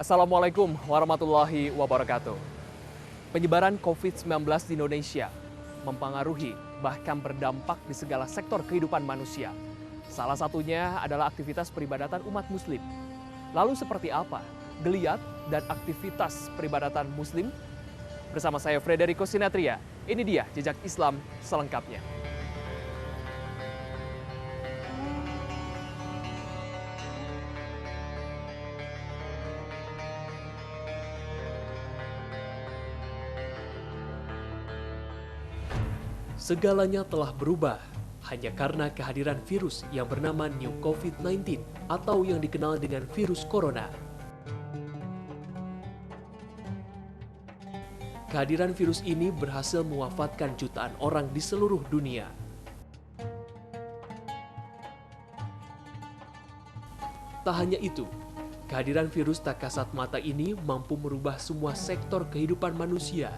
Assalamualaikum warahmatullahi wabarakatuh. Penyebaran COVID-19 di Indonesia mempengaruhi bahkan berdampak di segala sektor kehidupan manusia. Salah satunya adalah aktivitas peribadatan umat muslim. Lalu seperti apa geliat dan aktivitas peribadatan muslim? Bersama saya Frederico Sinatria, ini dia Jejak Islam selengkapnya. Segalanya telah berubah hanya karena kehadiran virus yang bernama New COVID-19 atau yang dikenal dengan virus corona. Kehadiran virus ini berhasil mewafatkan jutaan orang di seluruh dunia. Tak hanya itu, kehadiran virus tak kasat mata ini mampu merubah semua sektor kehidupan manusia,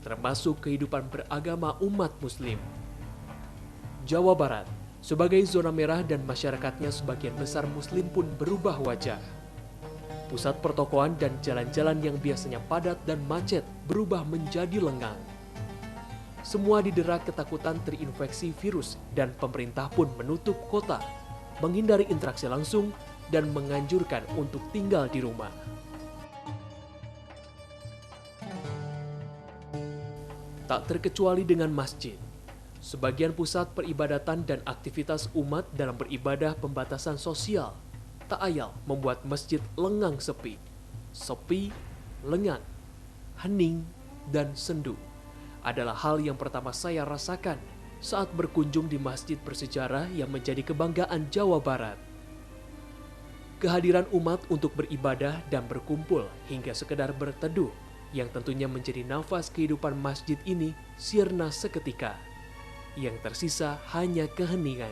termasuk kehidupan beragama umat muslim. Jawa Barat, sebagai zona merah dan masyarakatnya sebagian besar muslim pun berubah wajah. Pusat pertokoan dan jalan-jalan yang biasanya padat dan macet berubah menjadi lengang. Semua didera ketakutan terinfeksi virus dan pemerintah pun menutup kota, menghindari interaksi langsung dan menganjurkan untuk tinggal di rumah. Tak terkecuali dengan masjid. Sebagian pusat peribadatan dan aktivitas umat dalam beribadah pembatasan sosial tak ayal membuat masjid lengang sepi. Sepi, lengang, hening, dan sendu adalah hal yang pertama saya rasakan saat berkunjung di masjid bersejarah yang menjadi kebanggaan Jawa Barat. Kehadiran umat untuk beribadah dan berkumpul hingga sekedar berteduh yang tentunya menjadi nafas kehidupan masjid ini sirna seketika. Yang tersisa hanya keheningan.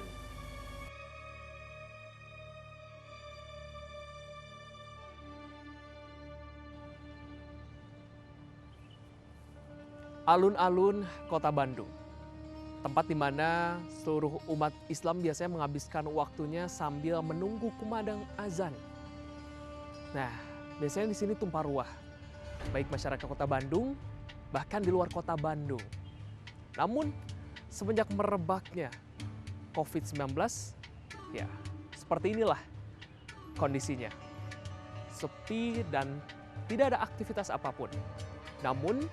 Alun-alun Kota Bandung, tempat di mana seluruh umat Islam biasanya menghabiskan waktunya sambil menunggu kumandang azan. Nah, biasanya di sini tumpah ruah, baik masyarakat Kota Bandung, bahkan di luar Kota Bandung. Namun, semenjak merebaknya COVID-19, ya seperti inilah kondisinya. Sepi dan tidak ada aktivitas apapun. Namun,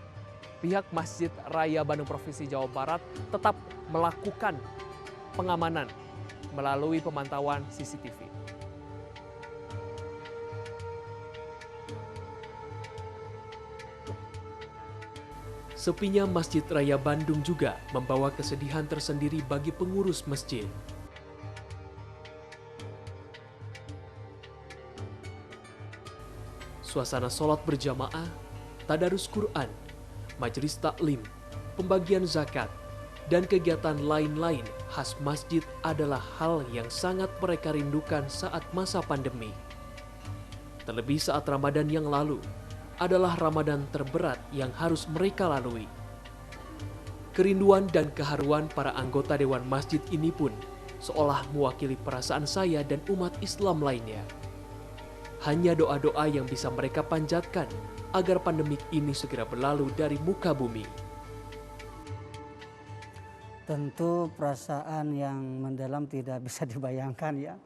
pihak Masjid Raya Bandung Provinsi Jawa Barat tetap melakukan pengamanan melalui pemantauan CCTV. Sepinya Masjid Raya Bandung juga membawa kesedihan tersendiri bagi pengurus masjid. Suasana sholat berjamaah, tadarus Quran, majelis taklim, pembagian zakat, dan kegiatan lain-lain khas masjid adalah hal yang sangat mereka rindukan saat masa pandemi. Terlebih saat Ramadan yang lalu, adalah Ramadan terberat yang harus mereka lalui. Kerinduan dan keharuan para anggota Dewan Masjid ini pun seolah mewakili perasaan saya dan umat Islam lainnya. Hanya doa-doa yang bisa mereka panjatkan agar pandemik ini segera berlalu dari muka bumi. Tentu perasaan yang mendalam tidak bisa dibayangkan ya.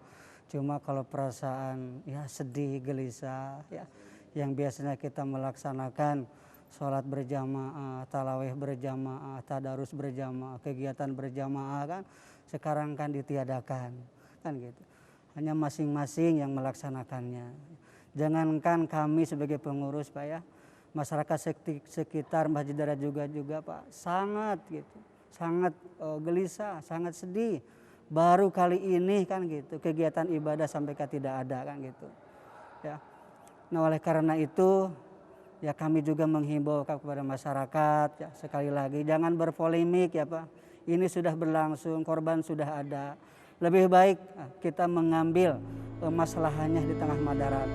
Cuma kalau perasaan ya sedih, gelisah ya, yang biasanya kita melaksanakan sholat berjamaah, tarawih berjamaah, tadarus berjamaah, kegiatan berjamaah kan sekarang kan ditiadakan kan gitu. Hanya masing-masing yang melaksanakannya. Jangankan kami sebagai pengurus Pak ya, masyarakat sekitar Masjid Raya juga Pak sangat gitu, sangat gelisah, sangat sedih. Baru kali ini kan gitu kegiatan ibadah sampai tidak ada kan gitu ya. Nah oleh karena itu ya kami juga menghimbau kepada masyarakat ya, sekali lagi jangan berpolemik ya Pak. Ini sudah berlangsung, korban sudah ada. Lebih baik kita mengambil masalahnya di tengah madarat.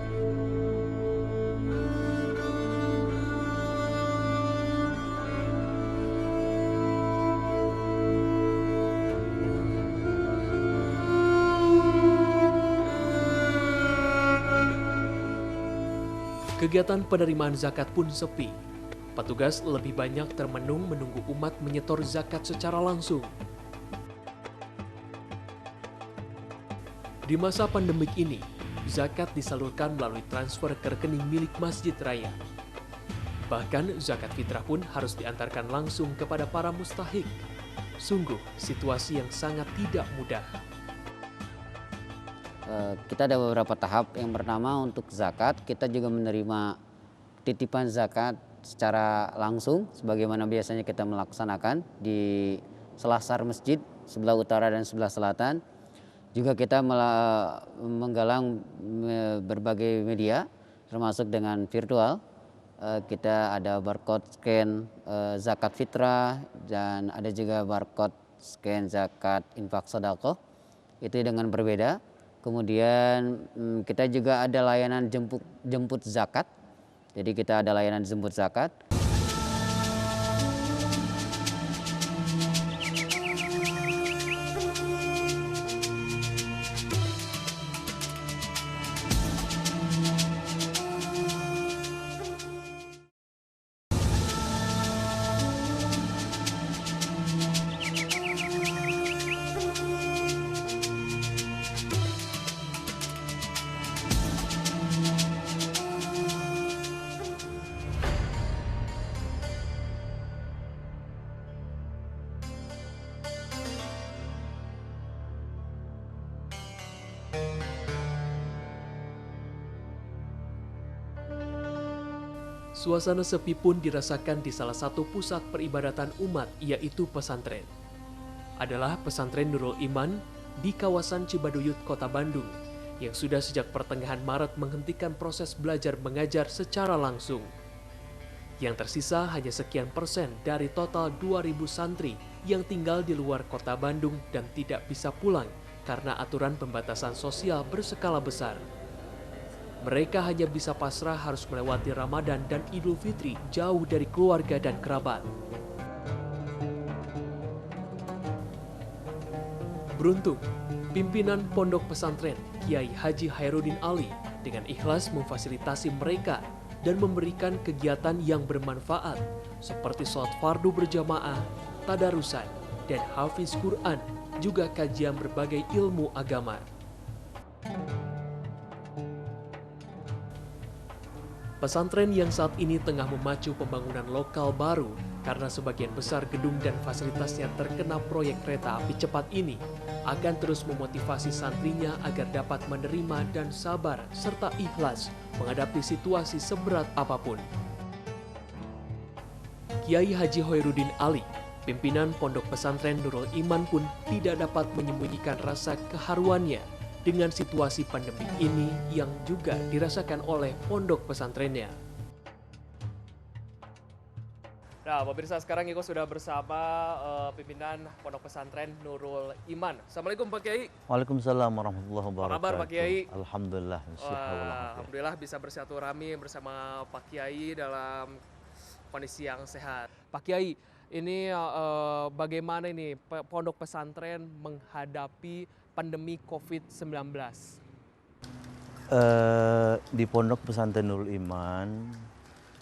Kegiatan penerimaan zakat pun sepi. Petugas lebih banyak termenung menunggu umat menyetor zakat secara langsung. Di masa pandemik ini, zakat disalurkan melalui transfer ke rekening milik Masjid Raya. Bahkan zakat fitrah pun harus diantarkan langsung kepada para mustahik. Sungguh situasi yang sangat tidak mudah. Kita ada beberapa tahap. Yang pertama untuk zakat, kita juga menerima titipan zakat secara langsung sebagaimana biasanya kita melaksanakan di selasar masjid sebelah utara dan sebelah selatan. Juga kita menggalang berbagai media termasuk dengan virtual. Kita ada barcode scan zakat fitrah dan ada juga barcode scan zakat infak sedekah. Itu dengan berbeda. Kemudian kita juga ada layanan jemput zakat. Jadi kita ada layanan jemput zakat. Suasana sepi pun dirasakan di salah satu pusat peribadatan umat, yaitu pesantren. Adalah pesantren Nurul Iman di kawasan Cibaduyut, Kota Bandung, yang sudah sejak pertengahan Maret menghentikan proses belajar mengajar secara langsung. Yang tersisa hanya sekian persen dari total 2.000 santri yang tinggal di luar Kota Bandung dan tidak bisa pulang karena aturan pembatasan sosial berskala besar. Mereka hanya bisa pasrah harus melewati Ramadan dan Idul Fitri jauh dari keluarga dan kerabat. Beruntung, pimpinan pondok pesantren Kiai Haji Khairuddin Ali dengan ikhlas memfasilitasi mereka dan memberikan kegiatan yang bermanfaat seperti sholat fardu berjamaah, tadarusan, dan hafiz Quran, juga kajian berbagai ilmu agama. Pesantren yang saat ini tengah memacu pembangunan lokal baru karena sebagian besar gedung dan fasilitasnya terkena proyek kereta api cepat ini akan terus memotivasi santrinya agar dapat menerima dan sabar serta ikhlas menghadapi situasi seberat apapun. Kiai Haji Khairuddin Ali, pimpinan pondok pesantren Nurul Iman pun tidak dapat menyembunyikan rasa keharuannya dengan situasi pandemi ini yang juga dirasakan oleh pondok pesantrennya. Nah, pemirsa, sekarang Iko sudah bersama pimpinan pondok pesantren Nurul Iman. Assalamualaikum Pak Kiai. Waalaikumsalam warahmatullahi wabarakatuh. Apa kabar Pak Kiai? Alhamdulillah. Alhamdulillah bisa bersilaturahmi bersama Pak Kiai dalam kondisi yang sehat. Pak Kiai, ini bagaimana ini pondok pesantren menghadapi pandemi COVID-19? Di pondok pesantren Nurul Iman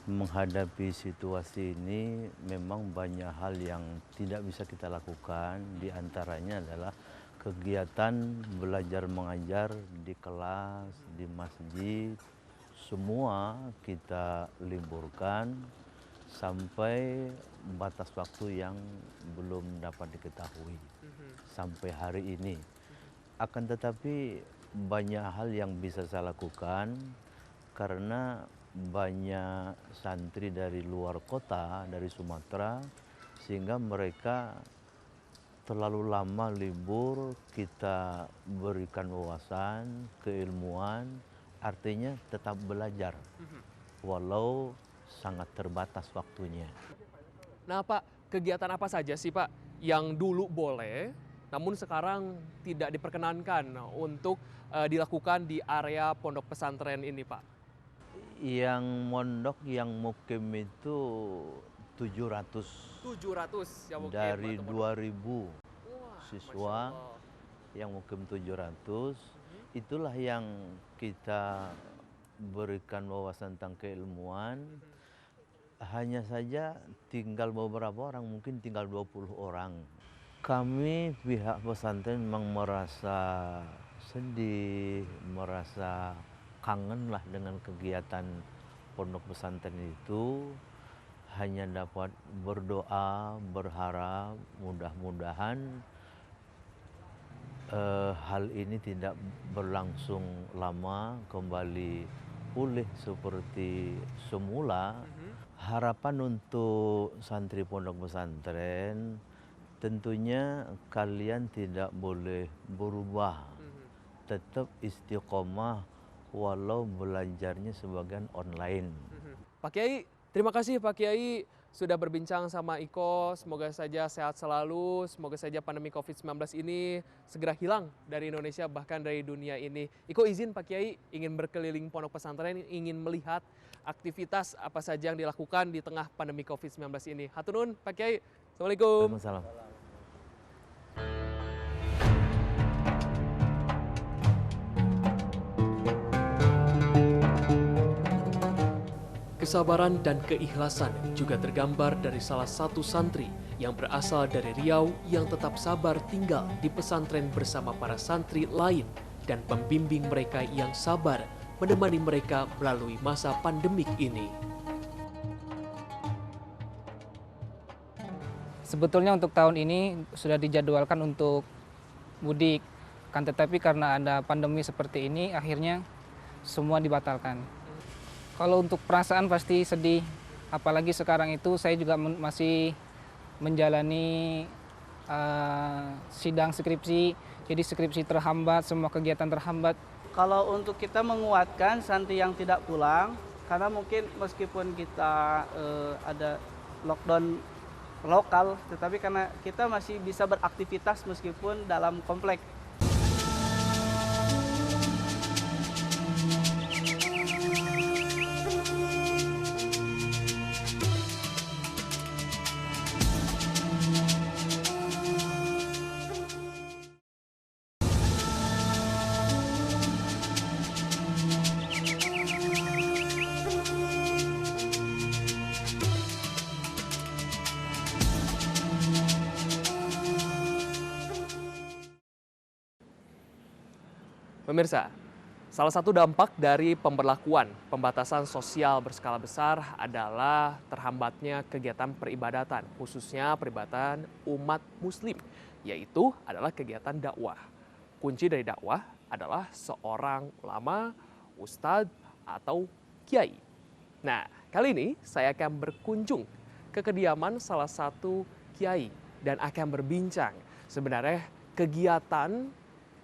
menghadapi situasi ini memang banyak hal yang tidak bisa kita lakukan. Di antaranya adalah kegiatan belajar mengajar di kelas, di masjid, semua kita liburkan sampai batas waktu yang belum dapat diketahui sampai hari ini. Akan tetapi banyak hal yang bisa saya lakukan karena banyak santri dari luar kota, dari Sumatera, sehingga mereka terlalu lama libur, kita berikan wawasan, keilmuan, artinya tetap belajar, walau sangat terbatas waktunya. Nah Pak, kegiatan apa saja sih Pak yang dulu boleh, namun sekarang tidak diperkenankan untuk dilakukan di area pondok pesantren ini Pak? Yang mondok, yang mukim itu 700. 700 yang mukim. Dari 2.000 Wah, siswa yang mukim 700. Itulah yang kita berikan wawasan tentang keilmuan. Hanya saja tinggal beberapa orang, mungkin tinggal 20 orang. Kami pihak pesantren memang merasa sedih, merasa kangen lah dengan kegiatan pondok pesantren itu. Hanya dapat berdoa, berharap mudah-mudahan hal ini tidak berlangsung lama, kembali pulih seperti semula. Harapan untuk santri pondok pesantren tentunya kalian tidak boleh berubah, tetap istiqomah walau belajarnya sebagian online. Pak Kiai, terima kasih Pak Kiai sudah berbincang sama Iko. Semoga saja sehat selalu, semoga saja pandemi COVID-19 ini segera hilang dari Indonesia, bahkan dari dunia ini. Iko izin Pak Kiai ingin berkeliling pondok pesantren, ingin melihat aktivitas apa saja yang dilakukan di tengah pandemi COVID-19 ini. Hatur nuhun Pak Kiai. Assalamualaikum. Waalaikumsalam. Kesabaran dan keikhlasan juga tergambar dari salah satu santri yang berasal dari Riau yang tetap sabar tinggal di pesantren bersama para santri lain dan pembimbing mereka yang sabar menemani mereka melalui masa pandemik ini. Sebetulnya untuk tahun ini sudah dijadwalkan untuk mudik, kan tetapi karena ada pandemi seperti ini akhirnya semua dibatalkan. Kalau untuk perasaan pasti sedih, apalagi sekarang itu saya juga masih menjalani sidang skripsi, jadi skripsi terhambat, semua kegiatan terhambat. Kalau untuk kita menguatkan santri yang tidak pulang, karena mungkin meskipun kita ada lockdown lokal, tetapi karena kita masih bisa beraktivitas meskipun dalam komplek. Pemirsa, salah satu dampak dari pemberlakuan pembatasan sosial berskala besar adalah terhambatnya kegiatan peribadatan, khususnya peribadatan umat muslim, yaitu adalah kegiatan dakwah. Kunci dari dakwah adalah seorang ulama, ustadz, atau kiai. Nah, kali ini saya akan berkunjung ke kediaman salah satu kiai dan akan berbincang sebenarnya kegiatan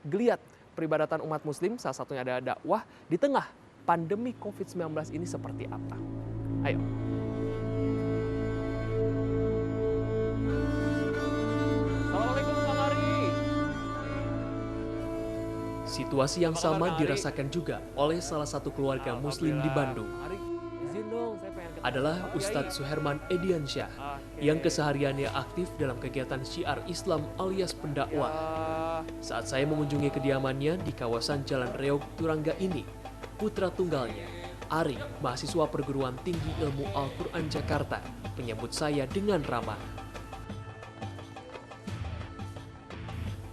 geliat peribadatan umat muslim, salah satunya ada dakwah di tengah pandemi COVID-19 ini seperti apa. Ayo. Assalamualaikum Bang Ari. Situasi yang sama dirasakan juga oleh salah satu keluarga muslim di Bandung. Ari, izin dong, saya pengen ketemu adalah Ustadz Suherman Ediansyah yang kesehariannya aktif dalam kegiatan syiar Islam alias pendakwah. Saat saya mengunjungi kediamannya di kawasan Jalan Reog Turangga ini, putra tunggalnya, Ari, mahasiswa perguruan tinggi ilmu Al-Quran Jakarta, menyambut saya dengan ramah.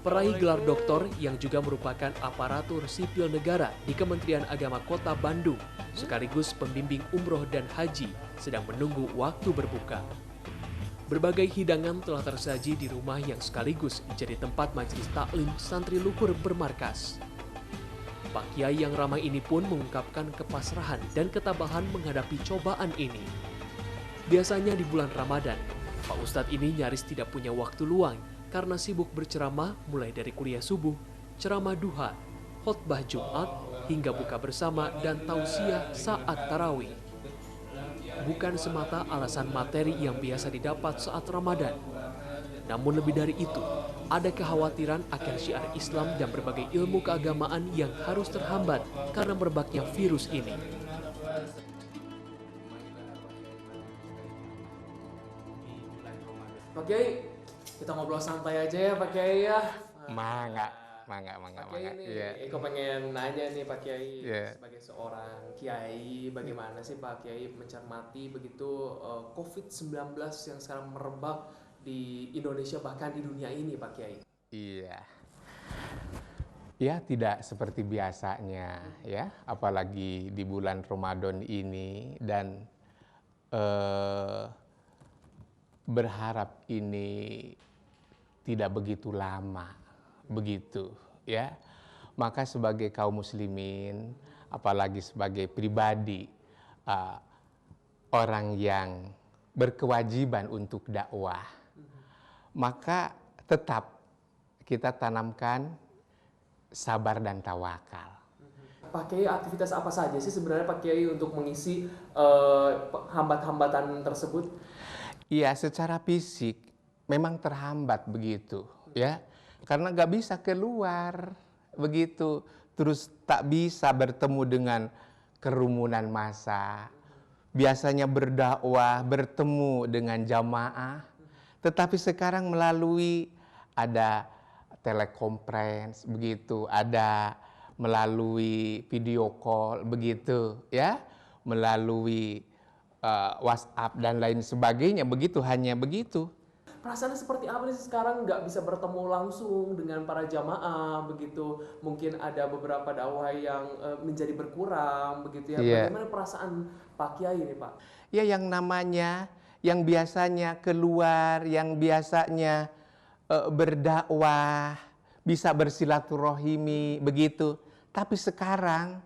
Peraih gelar doktor yang juga merupakan aparatur sipil negara di Kementerian Agama Kota Bandung, sekaligus pembimbing umroh dan haji, sedang menunggu waktu berbuka. Berbagai hidangan telah tersaji di rumah yang sekaligus menjadi tempat majelis taklim santri luhur bermarkas. Pak Kiai yang ramah ini pun mengungkapkan kepasrahan dan ketabahan menghadapi cobaan ini. Biasanya di bulan Ramadan, Pak Ustadz ini nyaris tidak punya waktu luang karena sibuk berceramah mulai dari kuliah subuh, ceramah duha, khotbah Jumat, hingga buka bersama dan tausiah saat tarawih. Bukan semata alasan materi yang biasa didapat saat Ramadan. Namun lebih dari itu, ada kekhawatiran akan syiar Islam dan berbagai ilmu keagamaan yang harus terhambat karena merebaknya virus ini. Pak Kiai, kita ngobrol santai aja ya Pak Kiai ya. Mah Pak Kiai nih, aku pengen nanya nih Pak Kiai, sebagai seorang Kiai, bagaimana sih Pak Kiai mencermati begitu COVID-19 yang sekarang merebak di Indonesia bahkan di dunia ini Pak Kiai? Iya. Ya tidak seperti biasanya ya, apalagi di bulan Ramadan ini, dan berharap ini tidak begitu lama begitu ya. Maka sebagai kaum muslimin, apalagi sebagai pribadi orang yang berkewajiban untuk dakwah, maka tetap kita tanamkan sabar dan tawakal. Pak Kiai, aktivitas apa saja sih sebenarnya Pak Kiai untuk mengisi hambat-hambatan tersebut? Iya, secara fisik memang terhambat begitu ya, karena nggak bisa keluar begitu, terus tak bisa bertemu dengan kerumunan massa. Biasanya berdakwah, bertemu dengan jamaah, tetapi sekarang melalui ada telekonferensi begitu, ada melalui video call begitu ya, melalui WhatsApp dan lain sebagainya begitu, hanya begitu. Perasaannya seperti apa sih sekarang nggak bisa bertemu langsung dengan para jamaah begitu? Mungkin ada beberapa dakwah yang menjadi berkurang begitu ya. Bagaimana perasaan Pak Kiai ini Pak? Ya yang namanya, yang biasanya keluar, yang biasanya berdakwah, bisa bersilaturahimi begitu. Tapi sekarang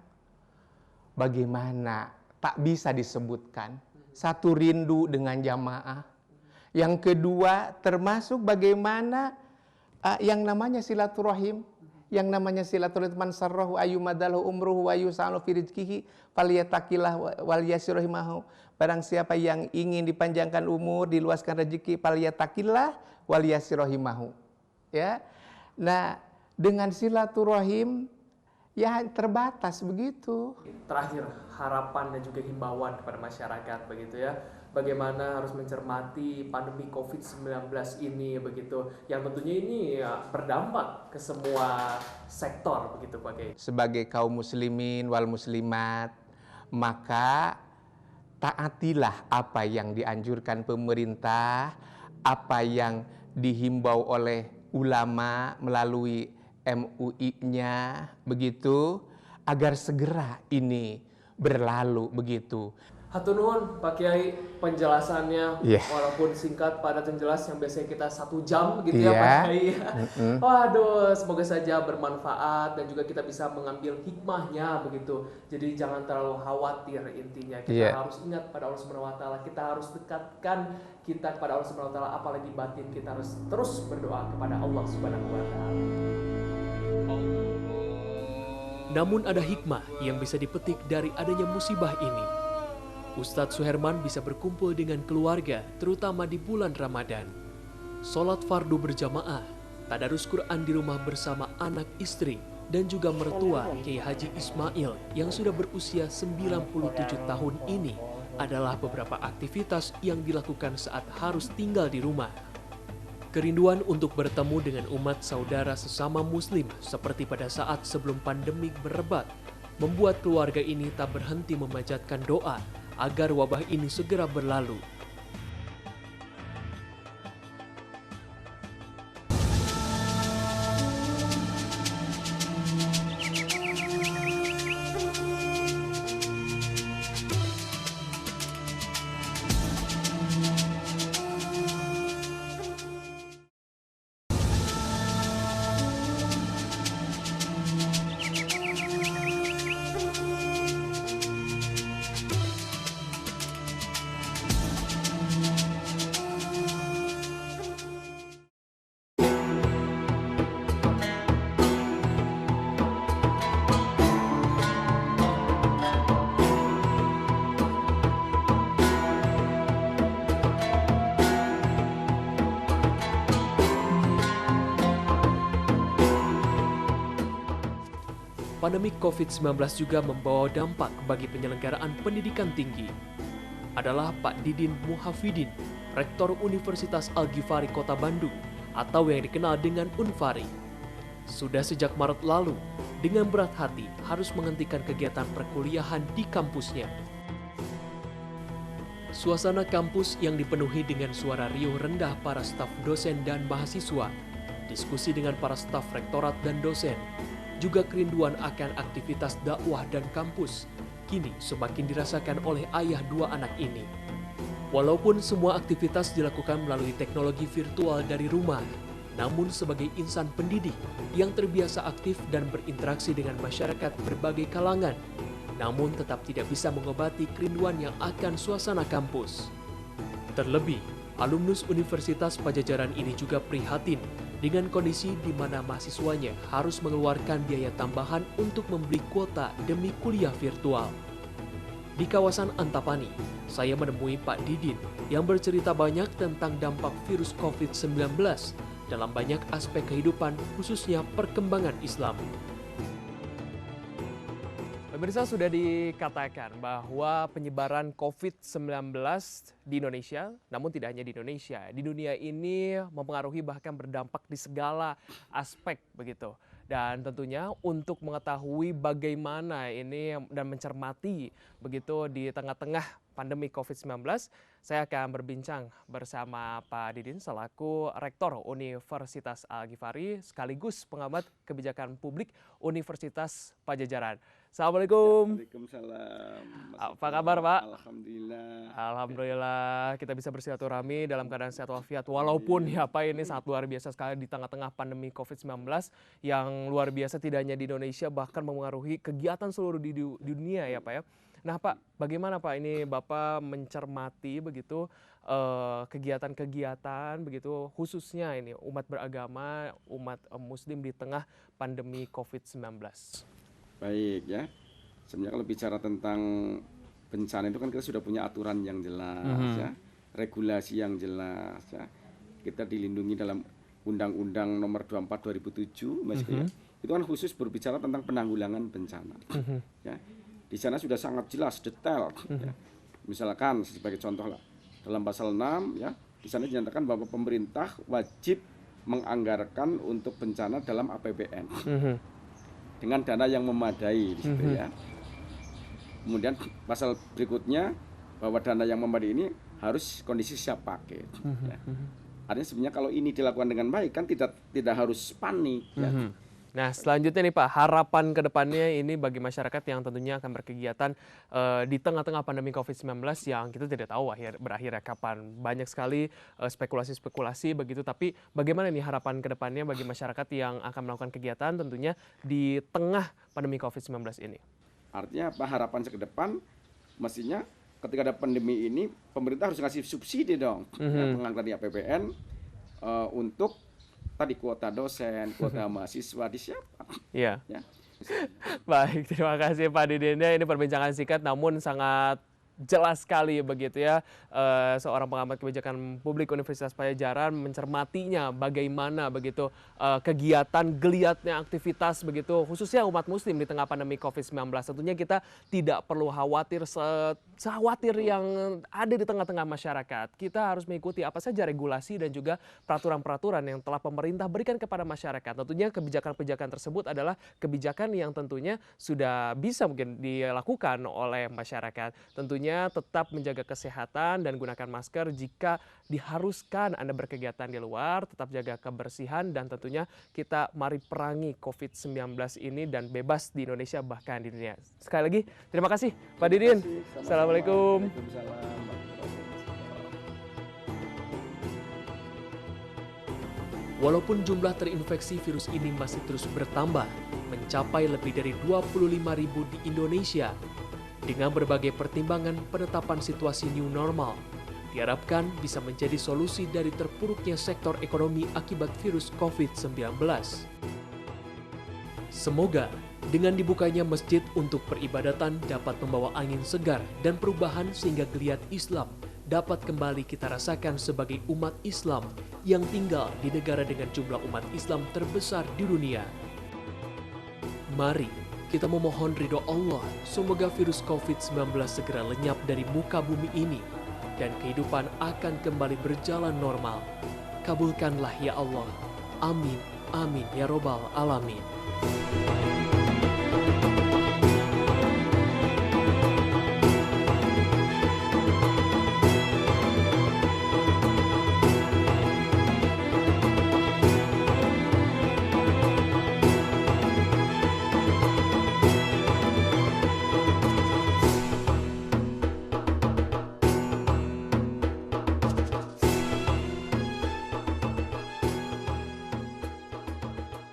bagaimana? Tak bisa disebutkan. Satu, rindu dengan jamaah. Yang kedua, termasuk bagaimana yang namanya silaturahim. Yang namanya silaturahim, man sarrahu ayyumadalahu umruhu wa yus'alu fi rizqihi falyattaqillah wal yasirahimahu. Barang siapa yang ingin dipanjangkan umur, diluaskan rezeki, falyattaqillah wal yasirahimahu. Ya. Nah, dengan silaturahim ya terbatas begitu. Terakhir, harapan dan juga himbauan kepada masyarakat begitu ya. Bagaimana harus mencermati pandemi COVID-19 ini begitu, yang tentunya ini ya, berdampak ke semua sektor begitu Pak Kiai. Sebagai kaum muslimin wal muslimat, maka taatilah apa yang dianjurkan pemerintah, apa yang dihimbau oleh ulama melalui MUI-nya begitu, agar segera ini berlalu begitu. Hatur nuhun Pak Kiai penjelasannya, walaupun singkat padat dan jelas, yang biasanya kita 1 jam gitu ya Pak Kiai. Waduh, semoga saja bermanfaat dan juga kita bisa mengambil hikmahnya begitu. Jadi jangan terlalu khawatir, intinya kita harus ingat pada Allah Subhanahu wa taala, kita harus dekatkan kita kepada Allah Subhanahu wa taala, apalagi batin kita harus terus berdoa kepada Allah Subhanahu wa taala. Namun ada hikmah yang bisa dipetik dari adanya musibah ini. Ustadz Suherman bisa berkumpul dengan keluarga, terutama di bulan Ramadan. Sholat fardu berjamaah, tadarus Quran di rumah bersama anak istri, dan juga mertua Kiai Haji Ismail yang sudah berusia 97 tahun ini adalah beberapa aktivitas yang dilakukan saat harus tinggal di rumah. Kerinduan untuk bertemu dengan umat saudara sesama muslim seperti pada saat sebelum pandemik merebak, membuat keluarga ini tak berhenti memanjatkan doa agar wabah ini segera berlalu. Pandemi COVID-19 juga membawa dampak bagi penyelenggaraan pendidikan tinggi. Adalah Pak Didin Muhafidin, Rektor Universitas Al-Ghifari Kota Bandung, atau yang dikenal dengan Unfari. sudah sejak Maret lalu dengan berat hati harus menghentikan kegiatan perkuliahan di kampusnya. Suasana kampus yang dipenuhi dengan suara riuh rendah para staf dosen dan mahasiswa, diskusi dengan para staf rektorat dan dosen, juga kerinduan akan aktivitas dakwah dan kampus, kini semakin dirasakan oleh ayah dua anak ini. Walaupun semua aktivitas dilakukan melalui teknologi virtual dari rumah, namun sebagai insan pendidik yang terbiasa aktif dan berinteraksi dengan masyarakat berbagai kalangan, namun tetap tidak bisa mengobati kerinduan yang akan suasana kampus. Terlebih, alumnus Universitas Padjadjaran ini juga prihatin dengan kondisi di mana mahasiswanya harus mengeluarkan biaya tambahan untuk membeli kuota demi kuliah virtual. Di kawasan Antapani, saya menemui Pak Didin yang bercerita banyak tentang dampak virus COVID-19 dalam banyak aspek kehidupan, khususnya perkembangan Islam. Pemirsa, sudah dikatakan bahwa penyebaran COVID-19 di Indonesia, namun tidak hanya di Indonesia, di dunia ini mempengaruhi bahkan berdampak di segala aspek begitu. Dan tentunya untuk mengetahui bagaimana ini dan mencermati begitu di tengah-tengah pandemi COVID-19, saya akan berbincang bersama Pak Didin selaku Rektor Universitas Al-Ghifari sekaligus pengamat kebijakan publik Universitas Padjadjaran. Assalamualaikum. Waalaikumsalam. Apa kabar, Pak? Alhamdulillah. Alhamdulillah kita bisa bersilaturahmi dalam keadaan sehat walafiat. Walaupun ya Pak, ini sangat luar biasa sekali di tengah-tengah pandemi COVID-19 yang luar biasa tidak hanya di Indonesia bahkan mempengaruhi kegiatan seluruh di dunia ya Pak ya. Nah Pak, bagaimana Pak ini Bapak mencermati begitu kegiatan-kegiatan begitu khususnya ini umat beragama, umat Muslim di tengah pandemi COVID-19? Baik ya. Sebenarnya kalau bicara tentang bencana itu kan kita sudah punya aturan yang jelas ya, regulasi yang jelas ya. Kita dilindungi dalam Undang-Undang Nomor 24 2007 Mas ya. Itu kan khusus berbicara tentang penanggulangan bencana. Ya. Di sana sudah sangat jelas detail ya. Misalkan sebagai contoh lah dalam pasal 6 ya, di sana dinyatakan bahwa pemerintah wajib menganggarkan untuk bencana dalam APBN. Dengan dana yang memadai di situ ya. Kemudian pasal berikutnya bahwa dana yang memadai ini harus kondisi siap pakai. Ya. Artinya sebenarnya kalau ini dilakukan dengan baik kan tidak harus panik. Ya. Nah selanjutnya nih Pak, harapan ke depannya ini bagi masyarakat yang tentunya akan berkegiatan di tengah-tengah pandemi COVID-19 yang kita tidak tahu berakhirnya kapan. Banyak sekali spekulasi-spekulasi begitu, tapi bagaimana nih harapan ke depannya bagi masyarakat yang akan melakukan kegiatan tentunya di tengah pandemi COVID-19 ini? Artinya apa harapan ke depan, mestinya ketika ada pandemi ini pemerintah harus ngasih subsidi dong, ya, penganggaran di APBN untuk tadi kuota dosen, kuota mahasiswa disiapkan. Iya. Ya. Baik, terima kasih Pak Didin. Ini perbincangan singkat namun sangat jelas sekali begitu ya, seorang pengamat kebijakan publik Universitas Padjadjaran mencermatinya bagaimana begitu kegiatan geliatnya aktivitas begitu khususnya umat muslim di tengah pandemi COVID-19. Tentunya kita tidak perlu khawatir sekhawatir yang ada di tengah-tengah masyarakat. Kita harus mengikuti apa saja regulasi dan juga peraturan-peraturan yang telah pemerintah berikan kepada masyarakat. Tentunya kebijakan-kebijakan tersebut adalah kebijakan yang tentunya sudah bisa mungkin dilakukan oleh masyarakat. Tentunya tetap menjaga kesehatan dan gunakan masker jika diharuskan Anda berkegiatan di luar, tetap jaga kebersihan dan tentunya kita mari perangi COVID-19 ini dan bebas di Indonesia bahkan di dunia. Sekali lagi terima kasih Pak Didin. Assalamualaikum. Walaupun jumlah terinfeksi virus ini masih terus bertambah, mencapai lebih dari 25.000 di Indonesia, dengan berbagai pertimbangan penetapan situasi new normal, diharapkan bisa menjadi solusi dari terpuruknya sektor ekonomi akibat virus COVID-19. Semoga dengan dibukanya masjid untuk peribadatan dapat membawa angin segar dan perubahan sehingga geliat Islam dapat kembali kita rasakan sebagai umat Islam yang tinggal di negara dengan jumlah umat Islam terbesar di dunia. Mari kita memohon ridho Allah, semoga virus COVID-19 segera lenyap dari muka bumi ini dan kehidupan akan kembali berjalan normal. Kabulkanlah ya Allah. Amin. Amin ya robbal alamin.